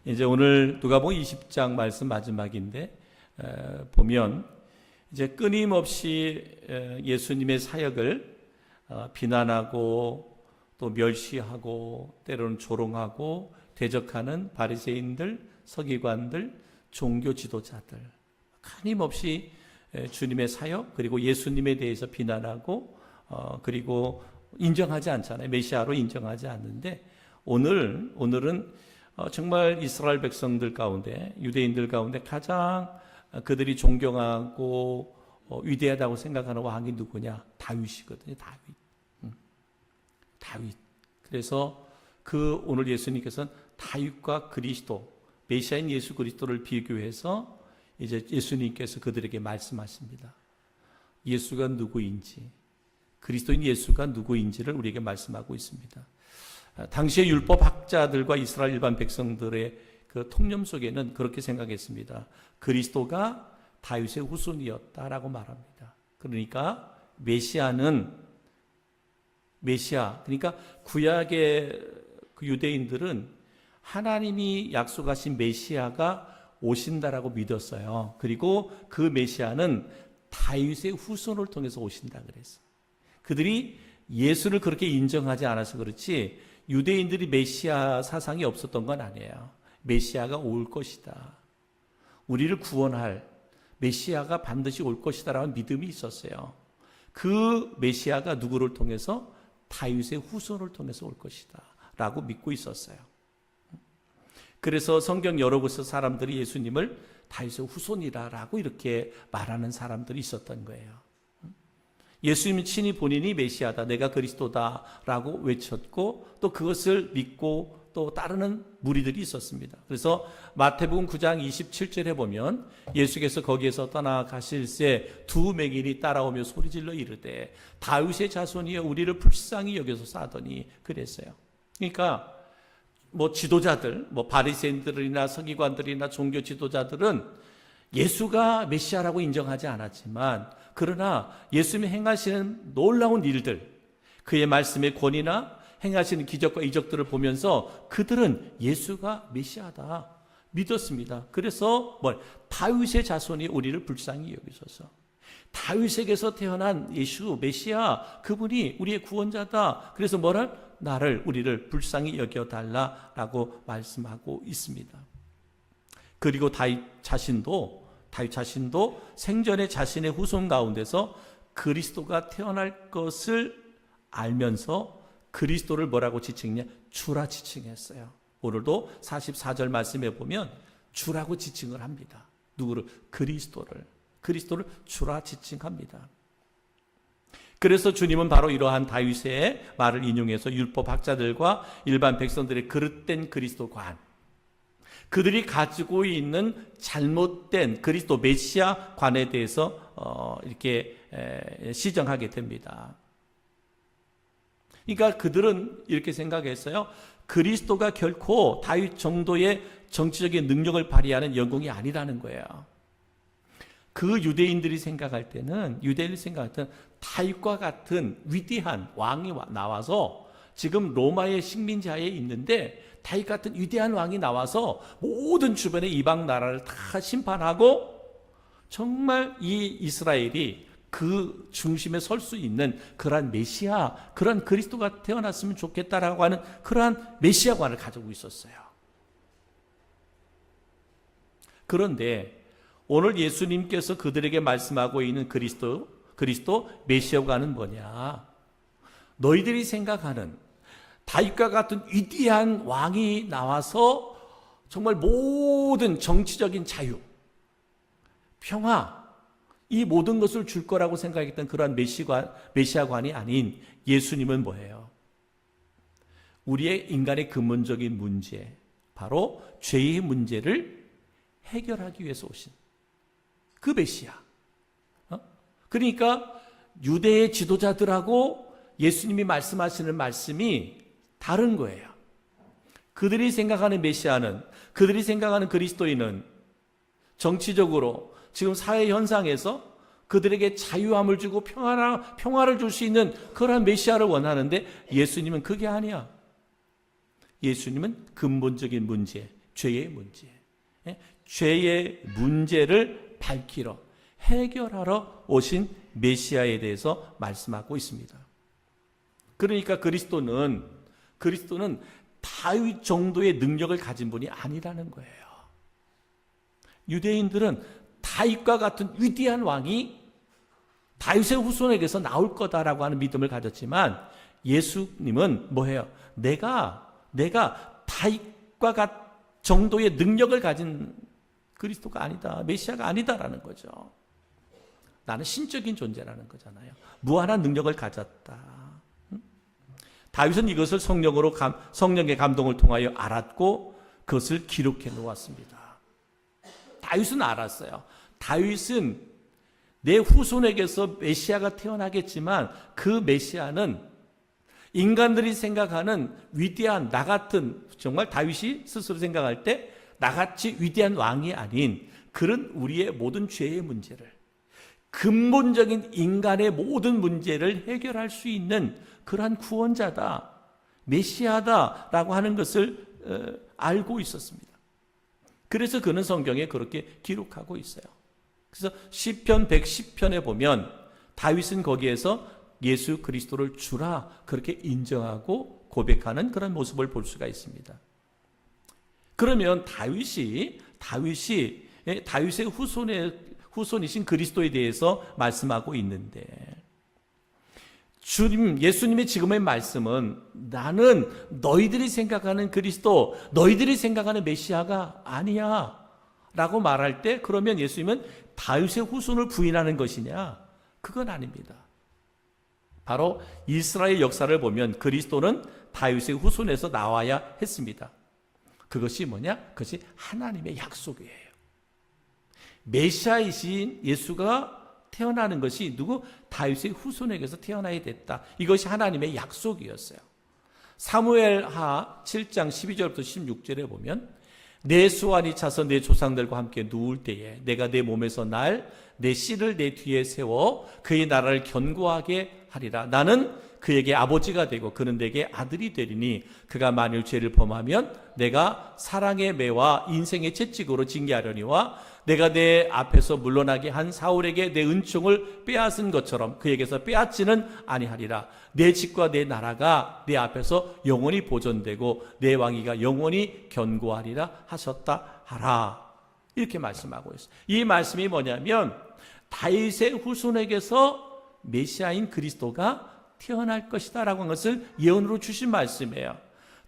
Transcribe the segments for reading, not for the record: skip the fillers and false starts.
이제 오늘 누가복음 20장 말씀 마지막인데 보면 이제 끊임없이 예수님의 사역을 비난하고 또 멸시하고 때로는 조롱하고 대적하는 바리새인들, 서기관들, 종교 지도자들 끊임없이 주님의 사역 그리고 예수님에 대해서 비난하고 그리고 인정하지 않잖아요. 메시아로 인정하지 않는데 오늘은 정말 이스라엘 백성들 가운데 유대인들 가운데 가장 그들이 존경하고 위대하다고 생각하는 왕이 누구냐? 다윗이거든요. 다윗. 그래서 오늘 예수님께서는 다윗과 그리스도, 메시아인 예수 그리스도를 비교해서 이제 예수님께서 그들에게 말씀하십니다. 예수가 누구인지, 그리스도인 예수가 누구인지를 우리에게 말씀하고 있습니다. 당시의 율법학자들과 이스라엘 일반 백성들의 그 통념 속에는 그렇게 생각했습니다. 그리스도가 다윗의 후손이었다라고 말합니다. 그러니까 메시아, 그러니까 구약의 그 유대인들은 하나님이 약속하신 메시아가 오신다라고 믿었어요. 그리고 그 메시아는 다윗의 후손을 통해서 오신다 그랬어요. 그들이 예수를 그렇게 인정하지 않아서 그렇지 유대인들이 메시아 사상이 없었던 건 아니에요. 메시아가 올 것이다. 우리를 구원할 메시아가 반드시 올 것이다라는 믿음이 있었어요. 그 메시아가 누구를 통해서? 다윗의 후손을 통해서 올 것이다 라고 믿고 있었어요. 그래서 성경 여러 곳에서 사람들이 예수님을 다윗의 후손이라고 이렇게 말하는 사람들이 있었던 거예요. 예수님이 친히 본인이 메시아다, 내가 그리스도다라고 외쳤고 또 그것을 믿고 또 따르는 무리들이 있었습니다. 그래서 마태복음 9장 27절에 보면 예수께서 거기에서 떠나가실새 두 맹인이 따라오며 소리질러 이르되 다윗의 자손이여 우리를 불쌍히 여겨서 싸더니 그랬어요. 그러니까 지도자들, 바리새인들이나 서기관들이나 종교 지도자들은 예수가 메시아라고 인정하지 않았지만 그러나 예수님이 행하시는 놀라운 일들, 그의 말씀의 권위나 행하시는 기적과 이적들을 보면서 그들은 예수가 메시아다 믿었습니다. 그래서 다윗의 자손이 우리를 불쌍히 여기소서. 다윗에게서 태어난 예수 메시아, 그분이 우리의 구원자다. 그래서 우리를 불쌍히 여겨달라라고 말씀하고 있습니다. 그리고 다윗 자신도 생전에 자신의 후손 가운데서 그리스도가 태어날 것을 알면서 그리스도를 뭐라고 지칭했냐? 주라 지칭했어요. 오늘도 44절 말씀에 보면 주라고 지칭을 합니다. 누구를? 그리스도를 주라 지칭합니다. 그래서 주님은 바로 이러한 다윗의 말을 인용해서 율법학자들과 일반 백성들의 그릇된 그리스도관, 그들이 가지고 있는 잘못된 그리스도 메시아관에 대해서 이렇게 시정하게 됩니다. 그러니까 그들은 이렇게 생각했어요. 그리스도가 결코 다윗 정도의 정치적인 능력을 발휘하는 영웅이 아니라는 거예요. 그 유대인들이 생각할 때는 다윗과 같은 위대한 왕이 나와서 지금 로마의 식민지하에 있는데 다윗 같은 위대한 왕이 나와서 모든 주변의 이방 나라를 다 심판하고 정말 이 이스라엘이 그 중심에 설 수 있는 그러한 메시아, 그러한 그리스도가 태어났으면 좋겠다라고 하는 그러한 메시아관을 가지고 있었어요. 그런데 오늘 예수님께서 그들에게 말씀하고 있는 그리스도 메시아관은 뭐냐? 너희들이 생각하는 다윗과 같은 위대한 왕이 나와서 정말 모든 정치적인 자유, 평화, 이 모든 것을 줄 거라고 생각했던 그러한 메시아관이 아닌 예수님은 뭐예요? 우리의 인간의 근본적인 문제, 바로 죄의 문제를 해결하기 위해서 오신 그 메시아. 그러니까 유대의 지도자들하고 예수님이 말씀하시는 말씀이 다른 거예요. 그들이 생각하는 메시아는, 그들이 생각하는 그리스도인은 정치적으로 지금 사회 현상에서 그들에게 자유함을 주고 평화를 줄 수 있는 그러한 메시아를 원하는데 예수님은 그게 아니야. 예수님은 근본적인 문제, 죄의 문제. 죄의 문제를 밝히러, 해결하러 오신 메시아에 대해서 말씀하고 있습니다. 그러니까 그리스도는 다윗 정도의 능력을 가진 분이 아니라는 거예요. 유대인들은 다윗과 같은 위대한 왕이 다윗의 후손에게서 나올 거다라고 하는 믿음을 가졌지만 예수님은 뭐예요? 내가 다윗과 정도의 능력을 가진 그리스도가 아니다. 메시아가 아니다라는 거죠. 나는 신적인 존재라는 거잖아요. 무한한 능력을 가졌다. 다윗은 이것을 성령의 감동을 통하여 알았고 그것을 기록해 놓았습니다. 다윗은 알았어요. 다윗은 내 후손에게서 메시아가 태어나겠지만 그 메시아는 인간들이 생각하는 위대한 나 같은, 정말 다윗이 스스로 생각할 때 나같이 위대한 왕이 아닌 그런 우리의 모든 죄의 문제를, 근본적인 인간의 모든 문제를 해결할 수 있는 그러한 구원자다, 메시아다라고 하는 것을 알고 있었습니다. 그래서 그는 성경에 그렇게 기록하고 있어요. 그래서 시편 110편에 보면 다윗은 거기에서 예수 그리스도를 주라 그렇게 인정하고 고백하는 그런 모습을 볼 수가 있습니다. 그러면 다윗의 후손이신 그리스도에 대해서 말씀하고 있는데, 예수님의 지금의 말씀은 나는 너희들이 생각하는 그리스도, 너희들이 생각하는 메시아가 아니야 라고 말할 때, 그러면 예수님은 다윗의 후손을 부인하는 것이냐? 그건 아닙니다. 바로 이스라엘 역사를 보면 그리스도는 다윗의 후손에서 나와야 했습니다. 그것이 뭐냐? 그것이 하나님의 약속이에요. 메시아이신 예수가 태어나는 것이 누구? 다윗의 후손에게서 태어나야 됐다. 이것이 하나님의 약속이었어요. 사무엘하 7장 12절부터 16절에 보면 내 수완이 차서 내 조상들과 함께 누울 때에 내가 내 몸에서 내 씨를 내 뒤에 세워 그의 나라를 견고하게 하리라. 나는 그에게 아버지가 되고 그는 내게 아들이 되리니 그가 만일 죄를 범하면 내가 사랑의 매와 인생의 채찍으로 징계하려니와 내가 내 앞에서 물러나게 한 사울에게 내 은총을 빼앗은 것처럼 그에게서 빼앗지는 아니하리라. 내 집과 내 나라가 내 앞에서 영원히 보존되고 내 왕위가 영원히 견고하리라 하셨다 하라. 이렇게 말씀하고 있어요. 이 말씀이 뭐냐면 다윗의 후손에게서 메시아인 그리스도가 태어날 것이다 라고 하는 것을 예언으로 주신 말씀이에요.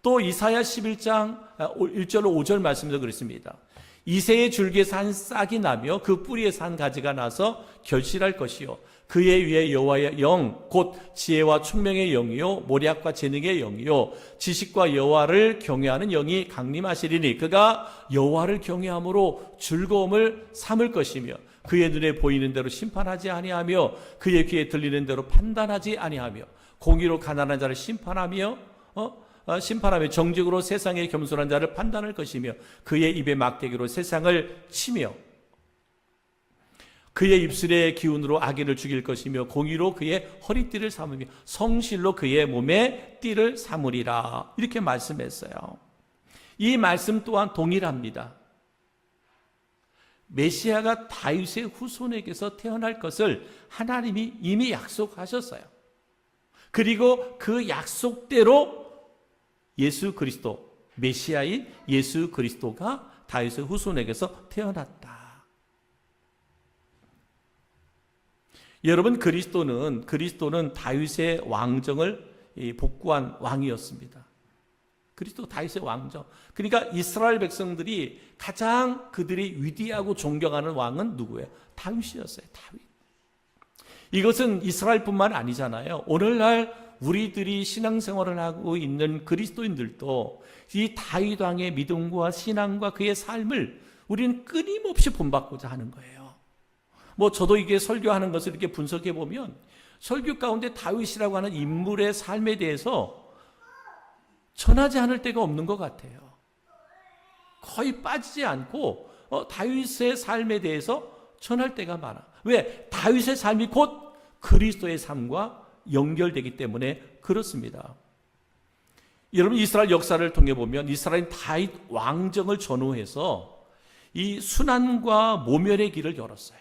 또 이사야 11장 1절 5절 말씀에도 그랬습니다. 이새의 줄기에서 한 싹이 나며 그 뿌리에서 한 가지가 나서 결실할 것이요 그의 위에 여호와의 영 곧 지혜와 총명의 영이요 모략과 재능의 영이요 지식과 여호와를 경외하는 영이 강림하시리니 그가 여호와를 경외함으로 즐거움을 삼을 것이며 그의 눈에 보이는 대로 심판하지 아니하며 그의 귀에 들리는 대로 판단하지 아니하며 공의로 가난한 자를 심판하며 정직으로 세상에 겸손한 자를 판단할 것이며 그의 입의 막대기로 세상을 치며 그의 입술의 기운으로 악인을 죽일 것이며 공의로 그의 허리띠를 삼으며 성실로 그의 몸에 띠를 삼으리라. 이렇게 말씀했어요. 이 말씀 또한 동일합니다. 메시아가 다윗의 후손에게서 태어날 것을 하나님이 이미 약속하셨어요. 그리고 그 약속대로 예수 그리스도, 메시아인 예수 그리스도가 다윗의 후손에게서 태어났다. 여러분, 그리스도는 다윗의 왕정을 복구한 왕이었습니다. 그리스도 다윗의 왕정. 그러니까 이스라엘 백성들이 가장 그들이 위대하고 존경하는 왕은 누구예요? 다윗이었어요. 다윗. 이것은 이스라엘뿐만 아니잖아요. 오늘날 우리들이 신앙생활을 하고 있는 그리스도인들도 이 다윗 왕의 믿음과 신앙과 그의 삶을 우리는 끊임없이 본받고자 하는 거예요. 저도 이게 설교하는 것을 이렇게 분석해 보면 설교 가운데 다윗이라고 하는 인물의 삶에 대해서 전하지 않을 때가 없는 것 같아요. 거의 빠지지 않고 다윗의 삶에 대해서 전할 때가 많아. 왜? 다윗의 삶이 곧 그리스도의 삶과 연결되기 때문에 그렇습니다. 여러분 이스라엘 역사를 통해 보면 이스라엘 다윗 왕정을 전후해서 이 순환과 모멸의 길을 열었어요.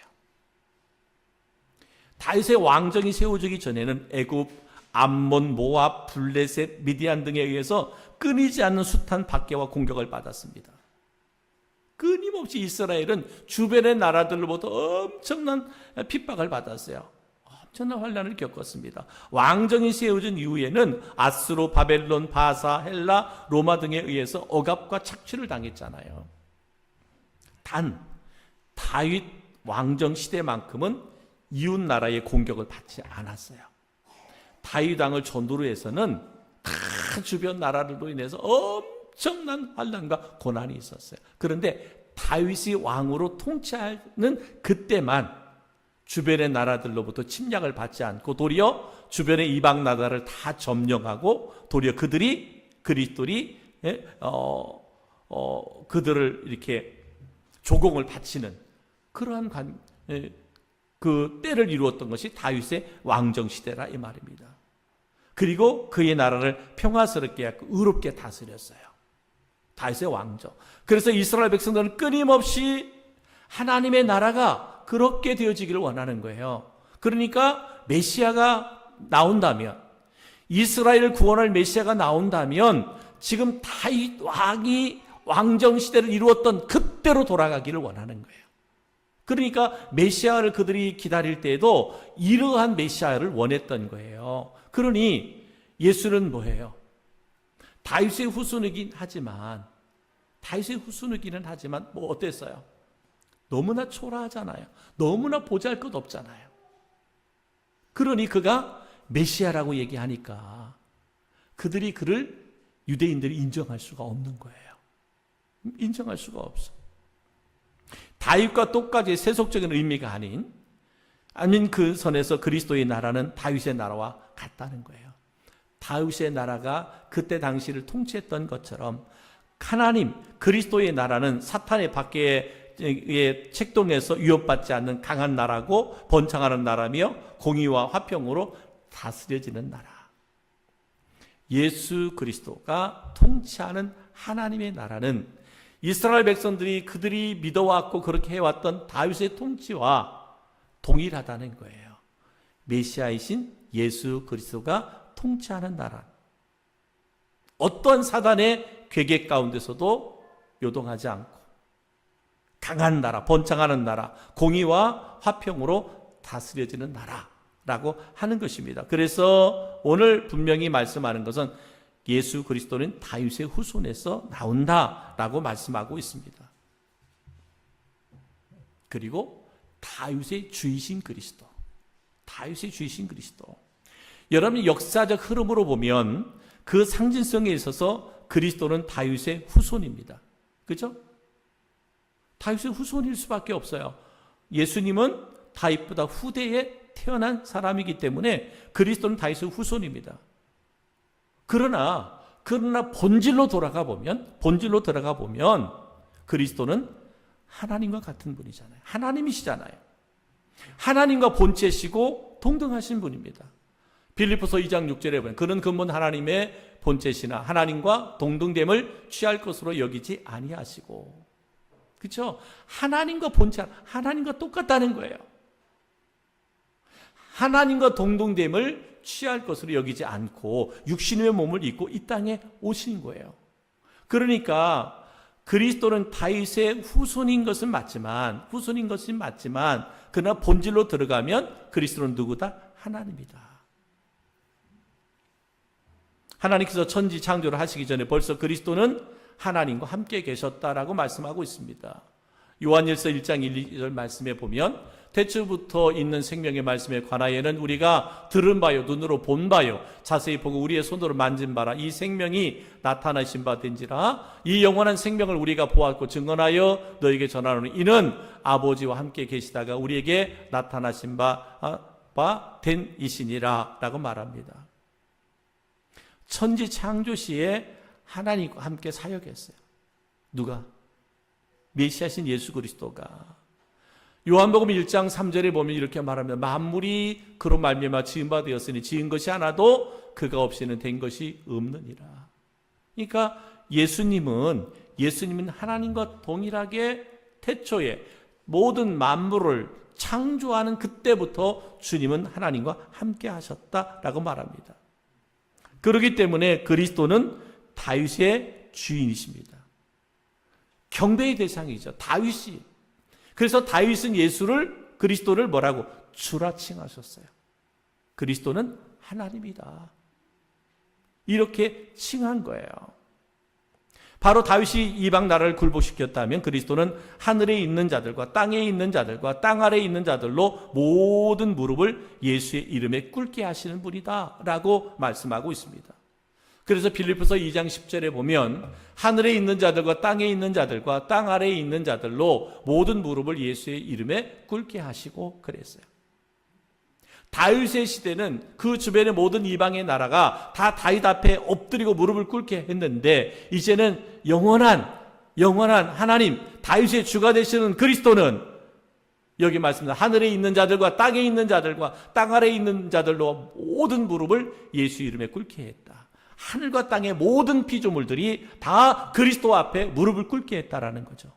다윗의 왕정이 세워지기 전에는 애굽, 암몬, 모압, 블레셋, 미디안 등에 의해서 끊이지 않는 숱한 박해와 공격을 받았습니다. 끊임없이 이스라엘은 주변의 나라들로부터 엄청난 핍박을 받았어요. 엄청난 환난을 겪었습니다. 왕정이 세워진 이후에는 아수르, 바벨론, 바사, 헬라, 로마 등에 의해서 억압과 착취를 당했잖아요. 단 다윗 왕정 시대만큼은 이웃 나라의 공격을 받지 않았어요. 다윗 왕을 전후로 해서는 다 주변 나라들로 인해서 엄청난 환난과 고난이 있었어요. 그런데 다윗이 왕으로 통치하는 그때만 주변의 나라들로부터 침략을 받지 않고 도리어 주변의 이방 나라를 다 점령하고 도리어 그리스도인이 그들을 이렇게 조공을 바치는 그러한 그 때를 이루었던 것이 다윗의 왕정 시대라 이 말입니다. 그리고 그의 나라를 평화스럽게 하고 의롭게 다스렸어요. 다윗의 왕정. 그래서 이스라엘 백성들은 끊임없이 하나님의 나라가 그렇게 되어지기를 원하는 거예요. 그러니까 메시아가 나온다면, 이스라엘을 구원할 메시아가 나온다면 지금 다윗 왕이 왕정 시대를 이루었던 그때로 돌아가기를 원하는 거예요. 그러니까 메시아를 그들이 기다릴 때에도 이러한 메시아를 원했던 거예요. 그러니 예수는 뭐예요? 다윗의 후손이긴 하지만 뭐 어땠어요? 너무나 초라하잖아요. 너무나 보잘것없잖아요. 그러니 그가 메시아라고 얘기하니까 그들이 그를 유대인들이 인정할 수가 없는 거예요. 인정할 수가 없어. 다윗과 똑같이 세속적인 의미가 아닌 그 선에서 그리스도의 나라는 다윗의 나라와 같다는 거예요. 다윗의 나라가 그때 당시를 통치했던 것처럼 하나님 그리스도의 나라는 사탄의 박해에 책동해서 위협받지 않는 강한 나라고 번창하는 나라며 공의와 화평으로 다스려지는 나라. 예수 그리스도가 통치하는 하나님의 나라는 이스라엘 백성들이 그들이 믿어왔고 그렇게 해왔던 다윗의 통치와 동일하다는 거예요. 메시아이신 예수 그리스도가 통치하는 나라. 어떤 사단의 괴계 가운데서도 요동하지 않고 강한 나라, 번창하는 나라, 공의와 화평으로 다스려지는 나라라고 하는 것입니다. 그래서 오늘 분명히 말씀하는 것은 예수 그리스도는 다윗의 후손에서 나온다라고 말씀하고 있습니다. 그리고 다윗의 주이신 그리스도. 여러분 역사적 흐름으로 보면 그 상징성에 있어서 그리스도는 다윗의 후손입니다. 그렇죠? 다윗의 후손일 수밖에 없어요. 예수님은 다윗보다 후대에 태어난 사람이기 때문에 그리스도는 다윗의 후손입니다. 그러나 본질로 들어가 보면 그리스도는 하나님과 같은 분이잖아요. 하나님이시잖아요. 하나님과 본체시고 동등하신 분입니다. 빌립보서 2장 6절에 보면 그는 근본 하나님의 본체시나 하나님과 동등됨을 취할 것으로 여기지 아니하시고. 그렇죠? 하나님과 본체, 하나님과 똑같다는 거예요. 하나님과 동등됨을 취할 것으로 여기지 않고 육신의 몸을 입고 이 땅에 오신 거예요. 그러니까 그리스도는 다윗의 후손인 것은 맞지만 그러나 본질로 들어가면 그리스도는 누구다? 하나님이다. 하나님께서 천지 창조를 하시기 전에 벌써 그리스도는 하나님과 함께 계셨다라고 말씀하고 있습니다. 요한일서 1장 1, 2절 말씀에 보면 태초부터 있는 생명의 말씀에 관하여는 우리가 들은 바요 눈으로 본 바요 자세히 보고 우리의 손으로 만진 바라 이 생명이 나타나신 바 된지라 이 영원한 생명을 우리가 보았고 증언하여 너에게 전하노니 이는 아버지와 함께 계시다가 우리에게 나타나신 바 된 이시니라 라고 말합니다. 천지 창조 시에 하나님과 함께 사역했어요. 누가? 메시아신 예수 그리스도가. 요한복음 1장 3절에 보면 이렇게 말합니다. 만물이 그로 말미암아 지은 바 되었으니 지은 것이 하나도 그가 없이는 된 것이 없느니라. 그러니까 예수님은 하나님과 동일하게 태초에 모든 만물을 창조하는 그때부터 주님은 하나님과 함께 하셨다라고 말합니다. 그렇기 때문에 그리스도는 다윗의 주인이십니다. 경배의 대상이죠. 다윗이. 그래서 다윗은 그리스도를 뭐라고? 주라 칭하셨어요. 그리스도는 하나님이다. 이렇게 칭한 거예요. 바로 다윗이 이방 나라를 굴복시켰다면 그리스도는 하늘에 있는 자들과 땅에 있는 자들과 땅 아래에 있는 자들로 모든 무릎을 예수의 이름에 꿇게 하시는 분이다 라고 말씀하고 있습니다. 그래서 빌립보서 2장 10절에 보면 하늘에 있는 자들과 땅에 있는 자들과 땅 아래에 있는 자들로 모든 무릎을 예수의 이름에 꿇게 하시고 그랬어요. 다윗의 시대는 그 주변의 모든 이방의 나라가 다 다윗 앞에 엎드리고 무릎을 꿇게 했는데 이제는 영원한 하나님 다윗의 주가 되시는 그리스도는 여기 말씀입니다. 하늘에 있는 자들과 땅에 있는 자들과 땅 아래에 있는 자들로 모든 무릎을 예수 이름에 꿇게 했다. 하늘과 땅의 모든 피조물들이 다 그리스도 앞에 무릎을 꿇게 했다라는 거죠.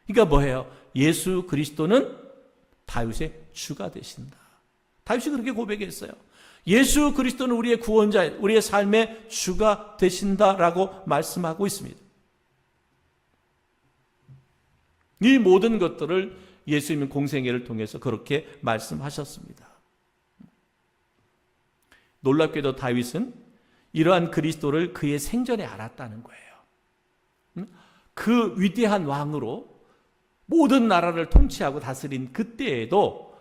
그러니까 뭐예요? 예수 그리스도는 다윗의 주가 되신다. 다윗이 그렇게 고백했어요. 예수 그리스도는 우리의 구원자, 우리의 삶의 주가 되신다라고 말씀하고 있습니다. 이 모든 것들을 예수님은 공생애를 통해서 그렇게 말씀하셨습니다. 놀랍게도 다윗은 이러한 그리스도를 그의 생전에 알았다는 거예요. 그 위대한 왕으로 모든 나라를 통치하고 다스린 그때에도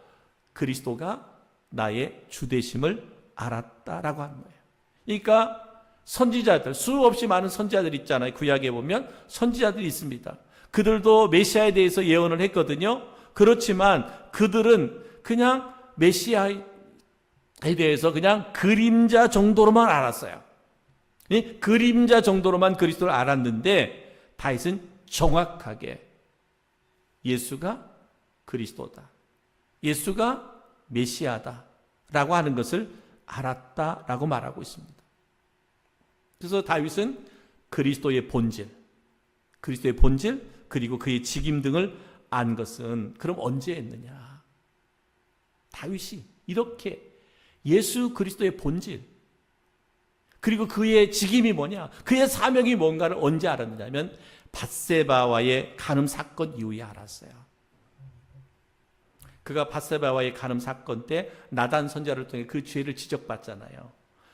그리스도가 나의 주되심을 알았다라고 하는 거예요. 그러니까 선지자들, 수없이 많은 선지자들 있잖아요. 구약에 보면 선지자들이 있습니다. 그들도 메시아에 대해서 예언을 했거든요. 그렇지만 그들은 그냥 메시아에 대해서 그냥 그림자 정도로만 알았어요. 그림자 정도로만 그리스도를 알았는데 다윗은 정확하게 예수가 그리스도다, 예수가 메시아다 라고 하는 것을 알았다라고 말하고 있습니다. 그래서 다윗은 그리스도의 본질 그리고 그의 직임 등을 안 것은 그럼 언제 했느냐? 다윗이 이렇게 예수 그리스도의 본질 그리고 그의 직임이 뭐냐, 그의 사명이 뭔가를 언제 알았느냐면 밧세바와의 간음 사건 이후에 알았어요. 그가 밧세바와의 간음 사건 때 나단 선지자를 통해 그 죄를 지적받잖아요.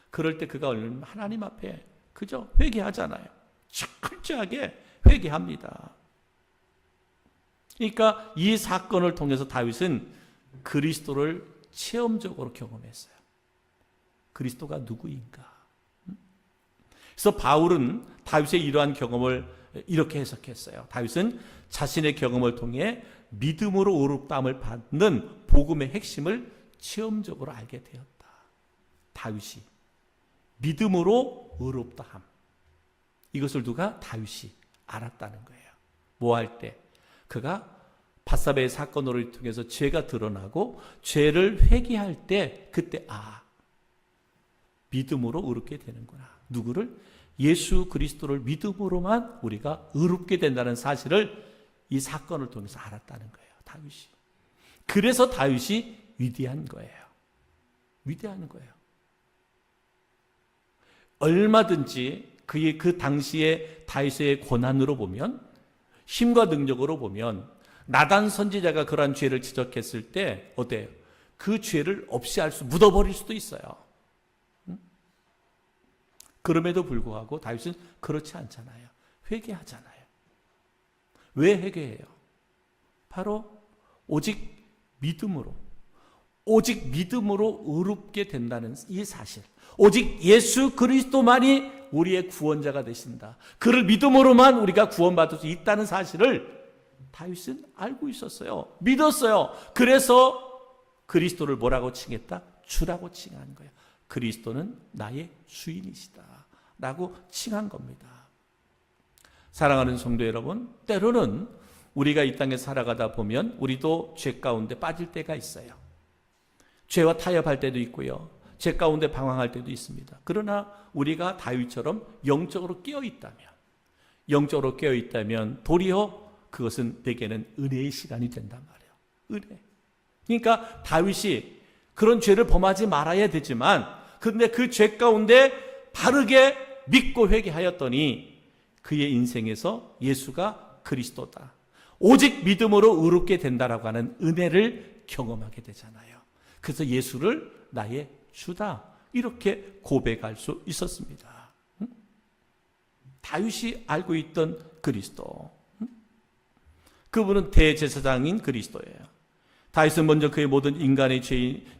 그럴 때 그가 하나님 앞에 그저 회개하잖아요. 철저하게 회개합니다. 그러니까 이 사건을 통해서 다윗은 그리스도를 체험적으로 경험했어요. 그리스도가 누구인가? 그래서 바울은 다윗의 이러한 경험을 이렇게 해석했어요. 다윗은 자신의 경험을 통해 믿음으로 의롭다함을 받는 복음의 핵심을 체험적으로 알게 되었다. 다윗이 믿음으로 의롭다함, 이것을 누가? 다윗이 알았다는 거예요. 뭐 할 때? 그가 밧세바의 사건으로 통해서 죄가 드러나고 죄를 회개할 때 그때 믿음으로 의롭게 되는구나. 누구를? 예수 그리스도를 믿음으로만 우리가 의롭게 된다는 사실을 이 사건을 통해서 알았다는 거예요. 다윗이. 그래서 다윗이 위대한 거예요. 위대한 거예요. 얼마든지 그의 그 당시의 다윗의 고난으로 보면, 힘과 능력으로 보면 나단 선지자가 그러한 죄를 지적했을 때 어때요? 그 죄를 없이 묻어버릴 수도 있어요. 그럼에도 불구하고 다윗은 그렇지 않잖아요. 회개하잖아요. 왜 회개해요? 바로 오직 믿음으로 의롭게 된다는 이 사실, 오직 예수 그리스도만이 우리의 구원자가 되신다, 그를 믿음으로만 우리가 구원받을 수 있다는 사실을 다윗은 알고 있었어요. 믿었어요. 그래서 그리스도를 뭐라고 칭했다? 주라고 칭한 거예요. 그리스도는 나의 주인이시다 라고 칭한 겁니다. 사랑하는 성도 여러분, 때로는 우리가 이 땅에 살아가다 보면 우리도 죄 가운데 빠질 때가 있어요. 죄와 타협할 때도 있고요, 죄 가운데 방황할 때도 있습니다. 그러나 우리가 다윗처럼 영적으로 깨어 있다면 도리어 그것은 내게는 은혜의 시간이 된단 말이에요. 은혜. 그러니까 다윗이 그런 죄를 범하지 말아야 되지만, 그런데 그 죄 가운데 바르게 믿고 회개하였더니 그의 인생에서 예수가 그리스도다, 오직 믿음으로 의롭게 된다라고 하는 은혜를 경험하게 되잖아요. 그래서 예수를 나의 주다, 이렇게 고백할 수 있었습니다. 다윗이 알고 있던 그리스도, 그분은 대제사장인 그리스도예요. 다윗은 먼저 그의 모든 인간의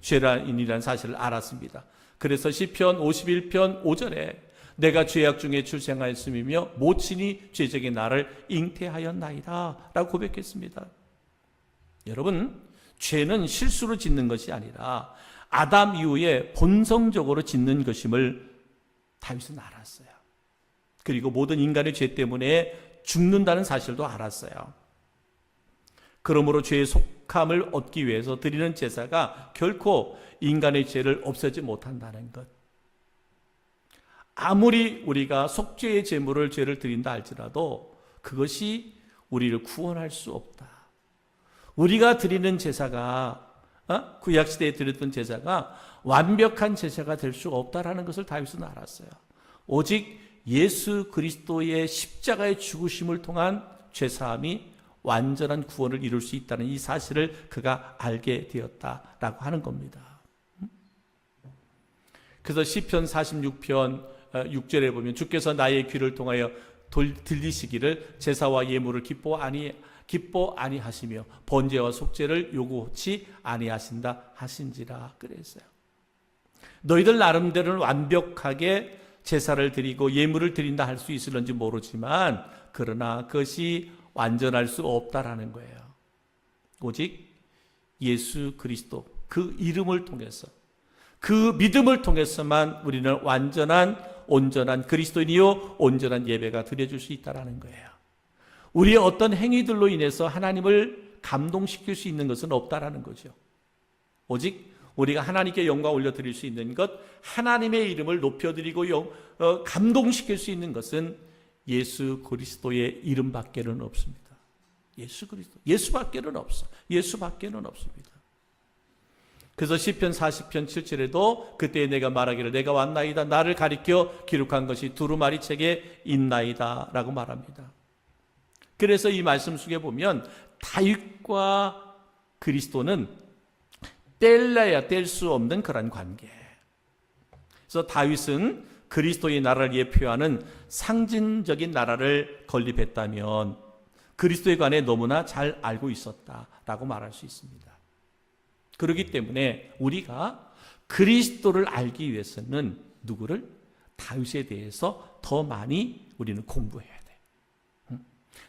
죄라인이라는 사실을 알았습니다. 그래서 시편 51편 5절에 내가 죄악 중에 출생하였음이며 모친이 죄적인 나를 잉태하였나이다 라고 고백했습니다. 여러분, 죄는 실수로 짓는 것이 아니라 아담 이후에 본성적으로 짓는 것임을 다윗은 알았어요. 그리고 모든 인간의 죄 때문에 죽는다는 사실도 알았어요. 그러므로 죄의 속함을 얻기 위해서 드리는 제사가 결코 인간의 죄를 없애지 못한다는 것. 아무리 우리가 속죄의 제물을 죄를 드린다 할지라도 그것이 우리를 구원할 수 없다. 우리가 드리는 제사가, 구약시대에 드렸던 제사가 완벽한 제사가 될 수 없다라는 것을 다윗은 알았어요. 오직 예수 그리스도의 십자가의 죽으심을 통한 죄사함이 완전한 구원을 이룰 수 있다는 이 사실을 그가 알게 되었다라고 하는 겁니다. 그래서 시편 46편 6절에 보면 주께서 나의 귀를 통하여 들리시기를 제사와 예물을 기뻐 아니하시며 번제와 속죄를 요구치 아니하신다 하신지라 그랬어요. 너희들 나름대로는 완벽하게 제사를 드리고 예물을 드린다 할 수 있을런지 모르지만 그러나 그것이 완전할 수 없다라는 거예요. 오직 예수 그리스도 그 이름을 통해서, 그 믿음을 통해서만 우리는 온전한 그리스도인이요 온전한 예배가 드려질 수 있다라는 거예요. 우리의 어떤 행위들로 인해서 하나님을 감동시킬 수 있는 것은 없다라는 거죠. 오직 우리가 하나님께 영광 올려드릴 수 있는 것, 하나님의 이름을 높여드리고 감동시킬 수 있는 것은 예수 그리스도의 이름밖에는 없습니다. 예수 그리스도, 예수밖에는 없습니다. 그래서 시편 40편 7절에도 그때 내가 말하기를 내가 왔나이다, 나를 가리켜 기록한 것이 두루마리 책에 있나이다 라고 말합니다. 그래서 이 말씀 속에 보면 다윗과 그리스도는 뗄래야 뗄 수 없는 그런 관계. 그래서 다윗은 그리스도의 나라를 예표하는 상징적인 나라를 건립했다면 그리스도에 관해 너무나 잘 알고 있었다라고 말할 수 있습니다. 그렇기 때문에 우리가 그리스도를 알기 위해서는 누구를? 다윗에 대해서 더 많이 우리는 공부해야 돼.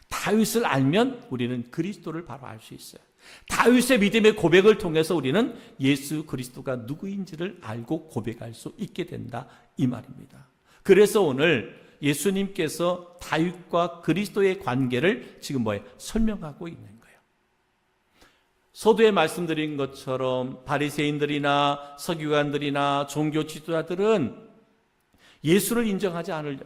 다윗을 알면 우리는 그리스도를 바로 알 수 있어요. 다윗의 믿음의 고백을 통해서 우리는 예수 그리스도가 누구인지를 알고 고백할 수 있게 된다 이 말입니다. 그래서 오늘 예수님께서 다윗과 그리스도의 관계를 지금 설명하고 있는 거예요. 서두에 말씀드린 것처럼 바리새인들이나 서기관들이나 종교 지도자들은 예수를 인정하지 않으려,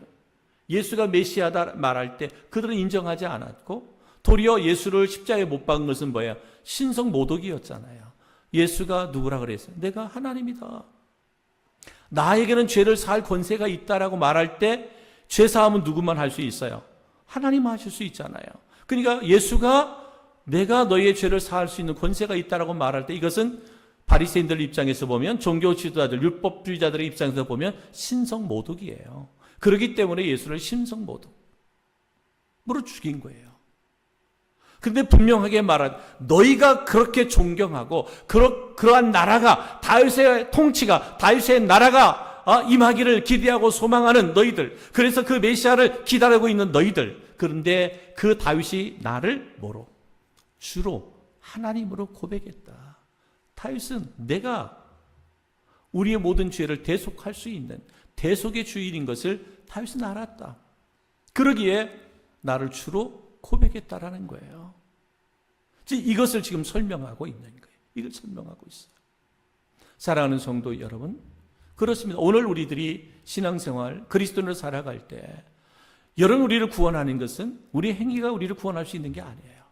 예수가 메시아다 말할 때 그들은 인정하지 않았고, 도리어 예수를 십자가에 못 박은 것은 신성 모독이었잖아요. 예수가 누구라 그랬어요? 내가 하나님이다. 나에게는 죄를 사할 권세가 있다라고 말할 때 죄사함은 누구만 할 수 있어요? 하나님 하실 수 있잖아요. 그러니까 예수가 내가 너희의 죄를 사할 수 있는 권세가 있다라고 말할 때 이것은 바리새인들 입장에서 보면, 종교 지도자들, 율법주의자들의 입장에서 보면 신성 모독이에요. 그렇기 때문에 예수를 신성 모독으로 죽인 거예요. 근데 분명하게 말한, 너희가 그렇게 존경하고 그러한 나라가, 다윗의 통치가, 다윗의 나라가 임하기를 기대하고 소망하는 너희들, 그래서 그 메시아를 기다리고 있는 너희들, 그런데 그 다윗이 나를 뭐로? 주로 하나님으로 고백했다. 다윗은 내가 우리의 모든 죄를 대속할 수 있는 대속의 주인인 것을 다윗은 알았다. 그러기에 나를 주로 고백했다라는 거예요. 이것을 지금 설명하고 있는 거예요. 이걸 설명하고 있어요. 사랑하는 성도 여러분, 그렇습니다. 오늘 우리들이 신앙생활, 그리스도인으로 살아갈 때 여러분 우리를 구원하는 것은 우리 행위가 우리를 구원할 수 있는 게 아니에요.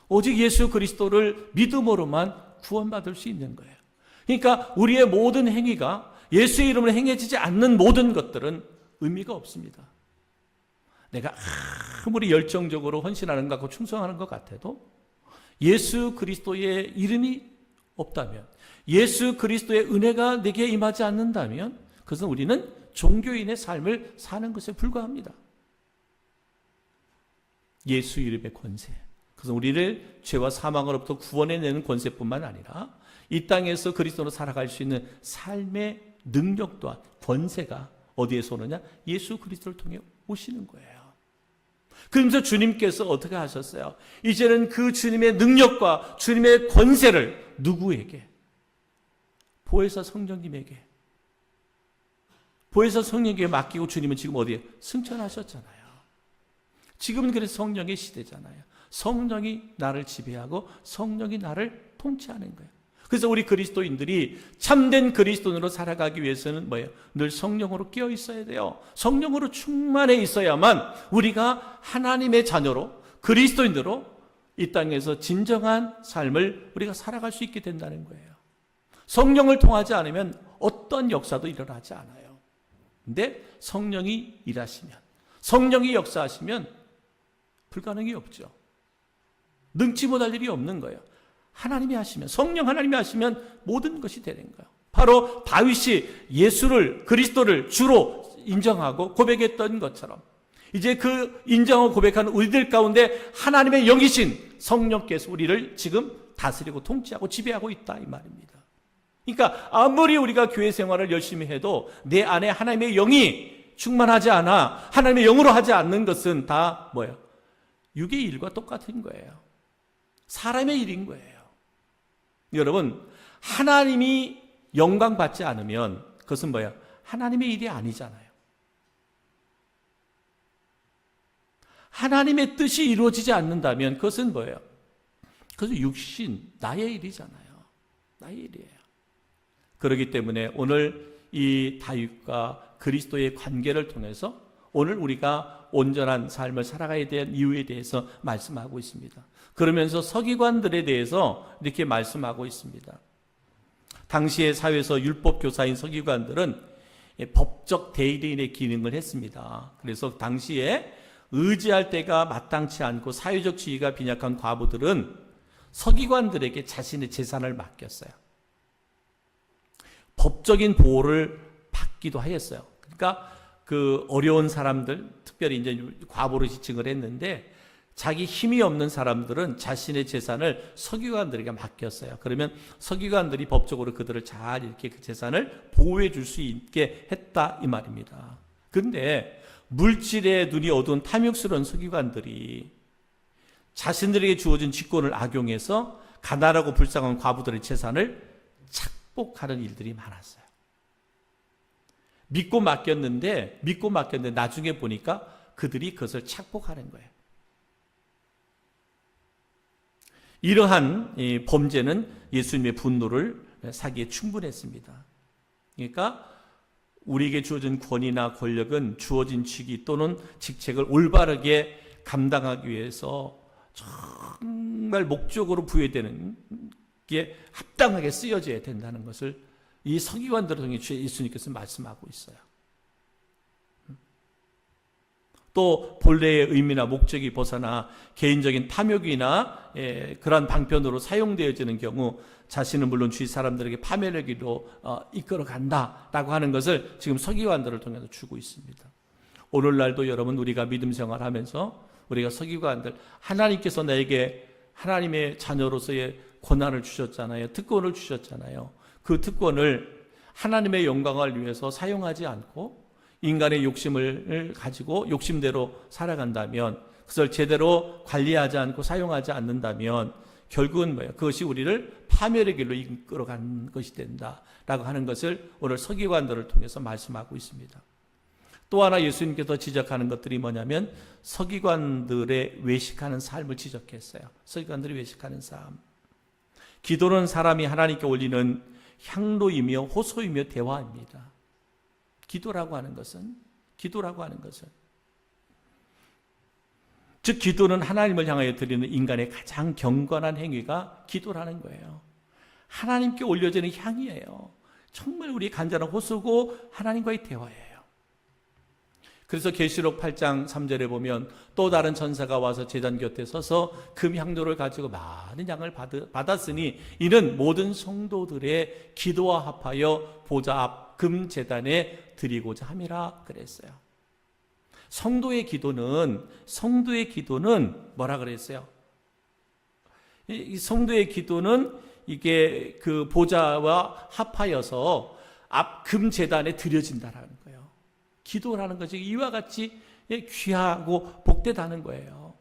오직 예수 그리스도를 믿음으로만 구원받을 수 있는 거예요. 그러니까 우리의 모든 행위가 예수의 이름으로 행해지지 않는 모든 것들은 의미가 없습니다. 내가 아무리 열정적으로 헌신하는 것 같고 충성하는 것 같아도 예수 그리스도의 이름이 없다면, 예수 그리스도의 은혜가 내게 임하지 않는다면 그것은 우리는 종교인의 삶을 사는 것에 불과합니다. 예수 이름의 권세, 그것은 우리를 죄와 사망으로부터 구원해내는 권세뿐만 아니라 이 땅에서 그리스도로 살아갈 수 있는 삶의 능력 또한 권세가 어디에서 오느냐? 예수 그리스도를 통해 오시는 거예요. 그러면서 주님께서 어떻게 하셨어요? 이제는 그 주님의 능력과 주님의 권세를 누구에게? 보혜사 성령님에게, 보혜사 성령에게 맡기고 주님은 지금 어디에? 승천하셨잖아요. 지금은 그래서 성령의 시대잖아요. 성령이 나를 지배하고 성령이 나를 통치하는 거예요. 그래서 우리 그리스도인들이 참된 그리스도인으로 살아가기 위해서는 뭐예요? 늘 성령으로 깨어 있어야 돼요. 성령으로 충만해 있어야만 우리가 하나님의 자녀로, 그리스도인으로 이 땅에서 진정한 삶을 우리가 살아갈 수 있게 된다는 거예요. 성령을 통하지 않으면 어떤 역사도 일어나지 않아요. 근데 성령이 일하시면, 성령이 역사하시면 불가능이 없죠. 능치 못할 일이 없는 거예요. 하나님이 하시면, 성령 하나님이 하시면 모든 것이 되는 거예요. 바로 다윗이 예수를, 그리스도를 주로 인정하고 고백했던 것처럼 이제 그 인정하고 고백하는 우리들 가운데 하나님의 영이신 성령께서 우리를 지금 다스리고 통치하고 지배하고 있다 이 말입니다. 그러니까 아무리 우리가 교회 생활을 열심히 해도 내 안에 하나님의 영이 충만하지 않아 하나님의 영으로 하지 않는 것은 다 뭐예요? 육의 일과 똑같은 거예요. 사람의 일인 거예요. 여러분, 하나님이 영광 받지 않으면 그것은 뭐예요? 하나님의 일이 아니잖아요. 하나님의 뜻이 이루어지지 않는다면 그것은 뭐예요? 그것은 육신, 나의 일이잖아요. 나의 일이에요. 그렇기 때문에 오늘 이 다윗과 그리스도의 관계를 통해서 오늘 우리가 온전한 삶을 살아가야 되는 이유에 대해서 말씀하고 있습니다. 그러면서 서기관들에 대해서 이렇게 말씀하고 있습니다. 당시의 사회에서 율법교사인 서기관들은 법적 대리인의 기능을 했습니다. 그래서 당시에 의지할 때가 마땅치 않고 사회적 지위가 빈약한 과부들은 서기관들에게 자신의 재산을 맡겼어요. 법적인 보호를 받기도 하였어요. 그러니까 그 어려운 사람들, 특별히 이제 과부로 지칭을 했는데 자기 힘이 없는 사람들은 자신의 재산을 서기관들에게 맡겼어요. 그러면 서기관들이 법적으로 그들을 잘 이렇게 그 재산을 보호해 줄 수 있게 했다 이 말입니다. 근데 물질에 눈이 어두운 탐욕스러운 서기관들이 자신들에게 주어진 직권을 악용해서 가난하고 불쌍한 과부들의 재산을 착복하는 일들이 많았어요. 믿고 맡겼는데 나중에 보니까 그들이 그것을 착복하는 거예요. 이러한 범죄는 예수님의 분노를 사기에 충분했습니다. 그러니까 우리에게 주어진 권위나 권력은 주어진 직위 또는 직책을 올바르게 감당하기 위해서 정말 목적으로 부여되는 게 합당하게 쓰여져야 된다는 것을 이 서기관들을 통해 예수님께서 말씀하고 있어요. 또 본래의 의미나 목적이 벗어나 개인적인 탐욕이나 그러한 방편으로 사용되어지는 경우 자신은 물론 주위 사람들에게 파멸하기로 이끌어 간다라고 하는 것을 지금 서기관들을 통해서 주고 있습니다. 오늘날도 여러분 우리가 믿음 생활하면서 우리가 서기관들, 하나님께서 나에게 하나님의 자녀로서의 권한을 주셨잖아요. 특권을 주셨잖아요. 그 특권을 하나님의 영광을 위해서 사용하지 않고 인간의 욕심을 가지고 욕심대로 살아간다면, 그것을 제대로 관리하지 않고 사용하지 않는다면 결국은 뭐예요? 그것이 우리를 파멸의 길로 이끌어가는 것이 된다라고 하는 것을 오늘 서기관들을 통해서 말씀하고 있습니다. 또 하나 예수님께서 지적하는 것들이 뭐냐면 서기관들의 외식하는 삶을 지적했어요. 서기관들이 외식하는 삶. 기도는 사람이 하나님께 올리는 향로이며 호소이며 대화입니다. 기도라고 하는 것은 즉 기도는 하나님을 향하여 드리는 인간의 가장 경건한 행위가 기도라는 거예요. 하나님께 올려지는 향이에요. 정말 우리의 간절한 호소고 하나님과의 대화예요. 그래서 계시록 8장 3절에 보면 또 다른 천사가 와서 제단 곁에 서서 금향로를 가지고 많은 양을 받았으니 이는 모든 성도들의 기도와 합하여 보좌 앞 금제단에 드리고자 함이라 그랬어요. 성도의 기도는 뭐라 그랬어요? 이 성도의 기도는 이게 그 보좌와 합하여서 앞 금제단에 드려진다라는 거예요. 기도라는 것이 이와 같이 귀하고 복되다는 거예요.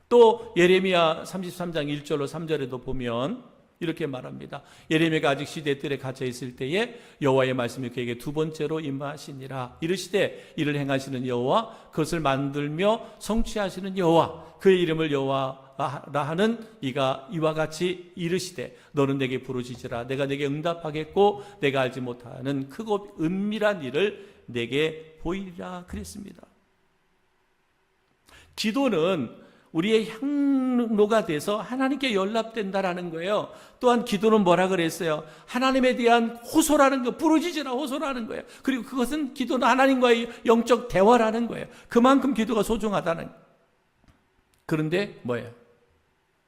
또 예레미야 33장 1절로 3절에도 보면 이렇게 말합니다. 예레미야가 아직 시대 뜰에 갇혀 있을 때에 여호와의 말씀이 그에게 두 번째로 임하시니라. 이르시되 이를 행하시는 여호와 그것을 만들며 성취하시는 여호와 그의 이름을 여호와라 하는 이가 이와 같이 이르시되 너는 내게 부르짖으라. 내가 내게 응답하겠고 내가 알지 못하는 크고 은밀한 일을 내게 보이리라 그랬습니다. 기도는 우리의 향로가 돼서 하나님께 연락된다라는 거예요. 또한 기도는 뭐라 그랬어요? 하나님에 대한 호소라는 거, 부르짖으라 호소라는 거예요. 그리고 그것은 기도는 하나님과의 영적 대화라는 거예요. 그만큼 기도가 소중하다는 거예요. 그런데 뭐예요?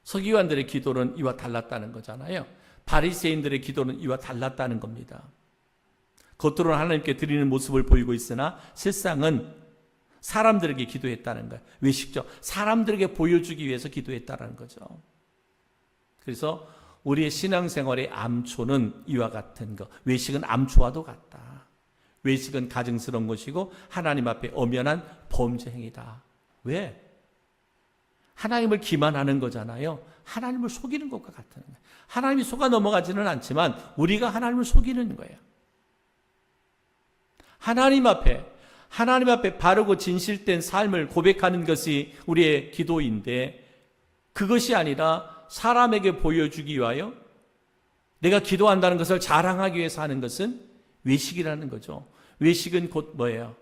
서기관들의 기도는 이와 달랐다는 거잖아요. 바리새인들의 기도는 이와 달랐다는 겁니다. 겉으로는 하나님께 드리는 모습을 보이고 있으나 실상은 사람들에게 기도했다는 거예요. 외식죠. 사람들에게 보여주기 위해서 기도했다는 거죠. 그래서 우리의 신앙생활의 암초는 이와 같은 거. 외식은 암초와도 같다. 외식은 가증스러운 것이고 하나님 앞에 엄연한 범죄 행위다. 왜? 하나님을 기만하는 거잖아요. 하나님을 속이는 것과 같은 거예요. 하나님이 속아 넘어가지는 않지만 우리가 하나님을 속이는 거예요. 하나님 앞에 바르고 진실된 삶을 고백하는 것이 우리의 기도인데 그것이 아니라 사람에게 보여주기 위하여 내가 기도한다는 것을 자랑하기 위해서 하는 것은 외식이라는 거죠. 외식은 곧 뭐예요?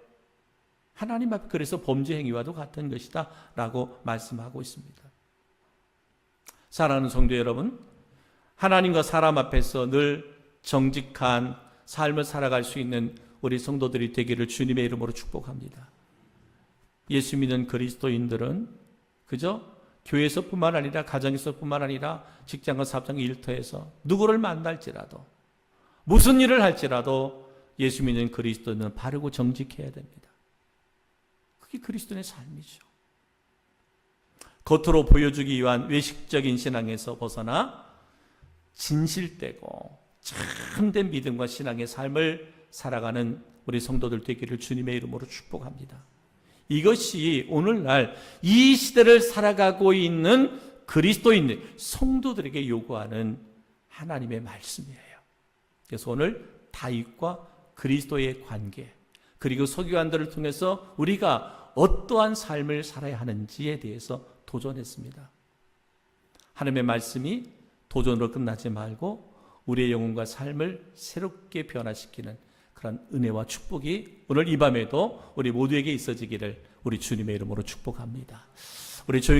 하나님 앞에 그래서 범죄 행위와도 같은 것이다 라고 말씀하고 있습니다. 사랑하는 성도 여러분, 하나님과 사람 앞에서 늘 정직한 삶을 살아갈 수 있는 우리 성도들이 되기를 주님의 이름으로 축복합니다. 예수 믿는 그리스도인들은 그저 교회에서뿐만 아니라 가정에서뿐만 아니라 직장과 사업장 일터에서 누구를 만날지라도 무슨 일을 할지라도 예수 믿는 그리스도는 바르고 정직해야 됩니다. 그게 그리스도인의 삶이죠. 겉으로 보여주기 위한 외식적인 신앙에서 벗어나 진실되고 참된 믿음과 신앙의 삶을 살아가는 우리 성도들 되기를 주님의 이름으로 축복합니다. 이것이 오늘날 이 시대를 살아가고 있는 그리스도인들, 성도들에게 요구하는 하나님의 말씀이에요. 그래서 오늘 다윗과 그리스도의 관계, 그리고 서기관들을 통해서 우리가 어떠한 삶을 살아야 하는지에 대해서 도전했습니다. 하나님의 말씀이 도전으로 끝나지 말고 우리의 영혼과 삶을 새롭게 변화시키는 그런 은혜와 축복이 오늘 이 밤에도 우리 모두에게 있어지기를 우리 주님의 이름으로 축복합니다. 우리 조용히